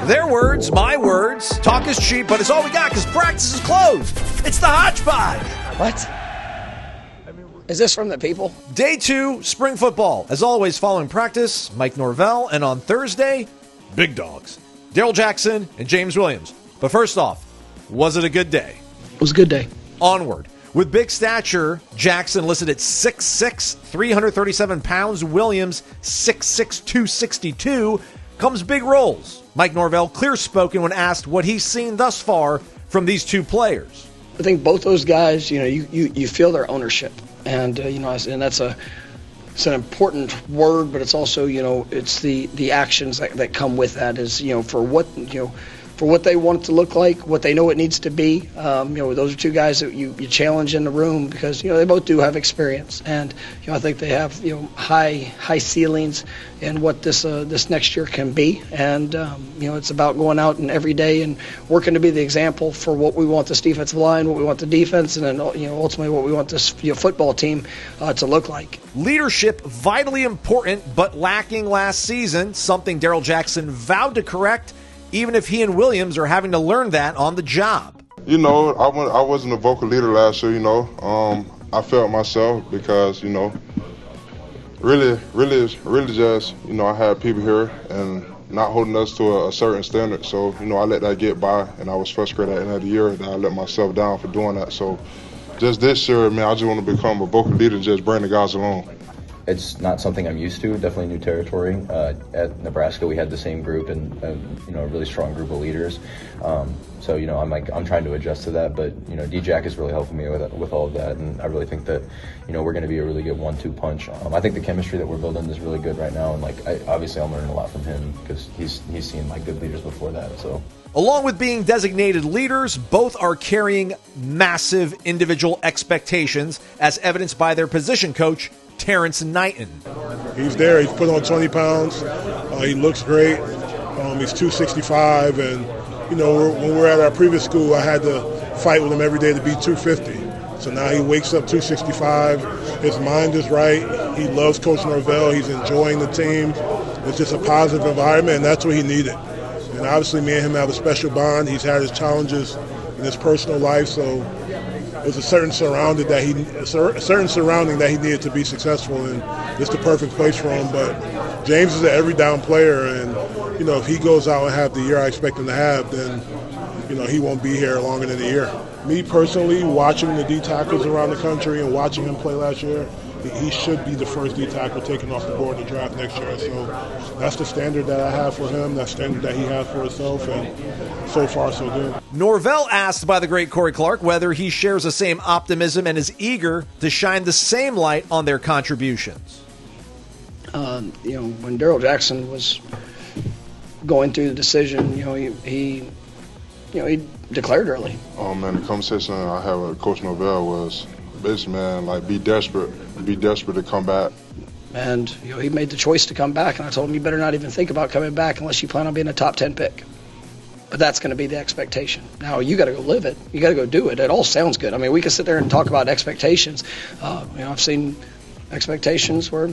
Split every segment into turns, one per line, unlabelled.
Their words, my words. Talk is cheap, but it's all we got because practice is closed. It's the Hodgepodge.
What? Is this from the people?
Day 2, spring football. As always, following practice, Mike Norvell, and on Thursday, big dogs. Darrell Jackson and James Williams. But first off, was it a good day?
It was a good day.
Onward. With big stature, Jackson listed at 6'6", 337 pounds. Williams, 6'6", 262. Comes big roles. Mike Norvell clear-spoken when asked what he's seen thus far from these two players.
I think both those guys, you feel their ownership. And, and that's it's an important word, but it's also, it's the actions that come with that is, for what they want it to look like, what they know it needs to be. Those are two guys that you challenge in the room because, they both do have experience. And, I think they have, high ceilings in what this next year can be. And, it's about going out and every day and working to be the example for what we want this defensive line, what we want the defense, and then, ultimately what we want this football team to look like.
Leadership, vitally important, but lacking last season, something Darrell Jackson vowed to correct, even if he and Williams are having to learn that on the job.
I wasn't a vocal leader last year, I felt myself because, really just, I had people here and not holding us to a certain standard. So, I let that get by, and I was frustrated at the end of the year that I let myself down for doing that. So just this year, man, I just want to become a vocal leader and just bring the guys along.
It's not something I'm used to, definitely new territory. At Nebraska, we had the same group and, a really strong group of leaders. So, I'm trying to adjust to that, but, D-Jack is really helping me with all of that, and I really think that, we're going to be a really good 1-2 punch. I think the chemistry that we're building is really good right now, and, obviously I'm learning a lot from him because he's seen, good leaders before that, so.
Along with being designated leaders, both are carrying massive individual expectations, as evidenced by their position coach, Terrence Knighton.
He's there. He's put on 20 pounds. He looks great. He's 265, and when we're at our previous school, I had to fight with him every day to be 250. So now he wakes up 265. His mind is right. He loves Coach Norvell. He's enjoying the team. It's just a positive environment, and that's what he needed. And obviously, me and him have a special bond. He's had his challenges in his personal life, so it was a certain surrounding that he needed to be successful, and it's the perfect place for him. But James is an every down player, and if he goes out and have the year I expect him to have, then he won't be here longer than a year. Me personally, watching the D tackles around the country and watching him play last year, he should be the first D tackle taken off the board in the draft next year. So that's the standard that I have for him, that standard that he has for himself, and so far so good.
Norvell asked by the great Corey Clark whether he shares the same optimism and is eager to shine the same light on their contributions.
When Darrell Jackson was going through the decision, he declared early.
Oh man, the conversation I had with Coach Norvell was basically, man, be desperate to come back.
And he made the choice to come back, and I told him, you better not even think about coming back unless you plan on being a top 10 pick. But that's going to be the expectation. Now, you got to go live it. You got to go do it. It all sounds good. I mean, we can sit there and talk about expectations. I've seen expectations where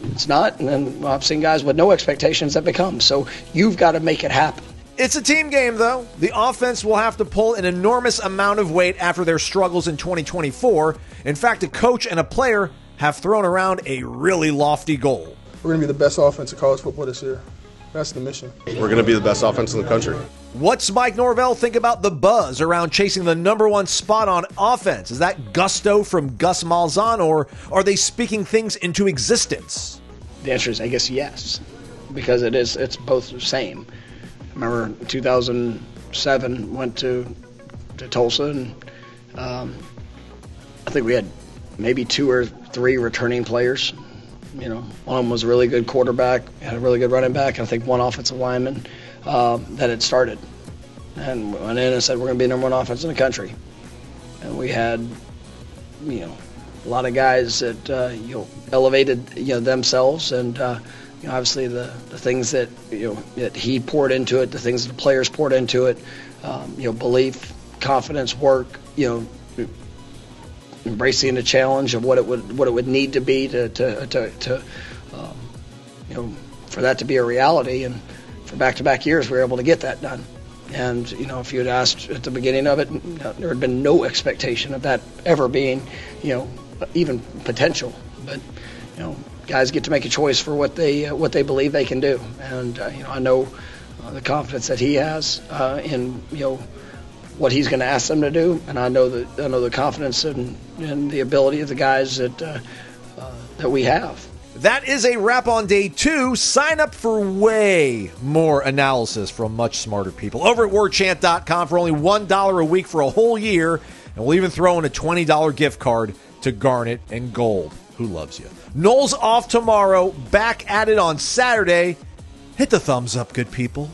it's not, and then I've seen guys with no expectations that become. So you've got to make it happen.
It's a team game, though. The offense will have to pull an enormous amount of weight after their struggles in 2024. In fact, a coach and a player have thrown around a really lofty goal.
We're going to be the best offense in college football this year. That's the mission.
We're going to be the best offense in the country.
What's Mike Norvell think about the buzz around chasing the number one spot on offense? Is that gusto from Gus Malzahn, or are they speaking things into existence?
The answer is, I guess, yes, because it's both the same. I remember 2007, went to Tulsa, and I think we had maybe 2 or 3 returning players. One of them was a really good quarterback, had a really good running back, and I think one offensive lineman that had started. And went in and said, we're going to be the number 1 offense in the country. And we had, a lot of guys that, elevated, themselves, and obviously the things that that he poured into it, the things that the players poured into it, belief, confidence, work, embracing the challenge of what it would need to be to for that to be a reality. And for back-to-back years, we were able to get that done. And, you know, if you had asked at the beginning of it, there had been no expectation of that ever being, you know, even potential. But, you know, guys get to make a choice for what they believe they can do. And, you know, I know the confidence that he has in, you know, what he's going to ask them to do. And I know the confidence in the ability of the guys that we have.
That is a wrap on day 2. Sign up for way more analysis from much smarter people over at Warchant.com for only $1 a week for a whole year. And we'll even throw in a $20 gift card to Garnet and Gold. Who loves you? Noles off tomorrow. Back at it on Saturday. Hit the thumbs up, good people.